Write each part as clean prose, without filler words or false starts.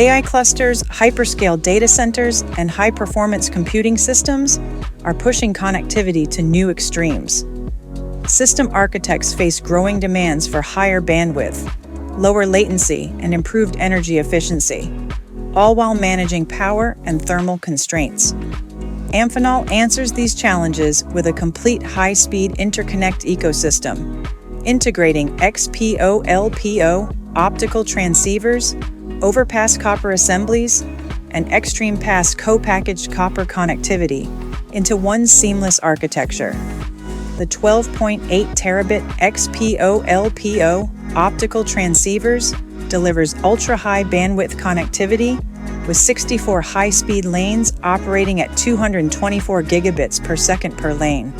AI clusters, hyperscale data centers, and high-performance computing systems are pushing connectivity to new extremes. System architects face growing demands for higher bandwidth, lower latency, and improved energy efficiency, all while managing power and thermal constraints. Amphenol answers these challenges with a complete high-speed interconnect ecosystem, integrating XPO-LPO, optical transceivers, OverPass copper assemblies, and XtremePass Co-Packaged Copper connectivity into one seamless architecture. The 12.8 terabit XPO-LPO optical transceivers delivers ultra-high bandwidth connectivity with 64 high-speed lanes operating at 224 gigabits per second per lane.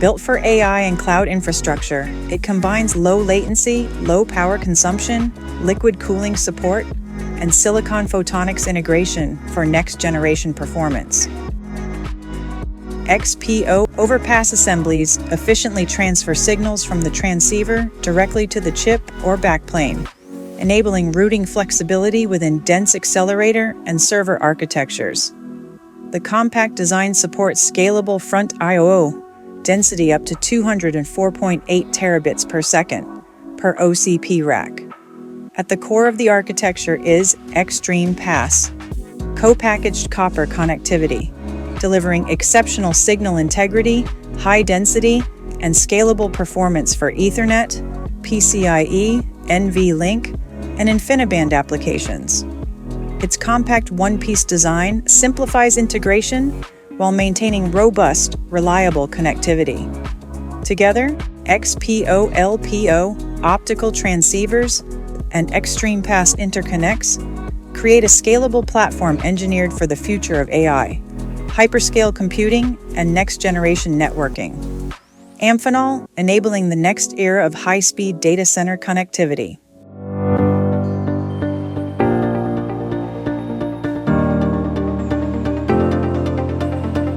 Built for AI and cloud infrastructure, it combines low latency, low power consumption, liquid cooling support, and silicon photonics integration for next-generation performance. XPO OverPass assemblies efficiently transfer signals from the transceiver directly to the chip or backplane, enabling routing flexibility within dense accelerator and server architectures. The compact design supports scalable front I/O density up to 204.8 terabits per second per OCP rack. At the core of the architecture is XtremePass Co-Packaged Copper connectivity, delivering exceptional signal integrity, high density, and scalable performance for Ethernet, PCIe, NVLink, and InfiniBand applications. Its compact one-piece design simplifies integration while maintaining robust, reliable connectivity. Together, XPO-LPO optical transceivers and XtremePass interconnects create a scalable platform engineered for the future of AI, hyperscale computing, and next-generation networking. Amphenol, enabling the next era of high-speed data center connectivity.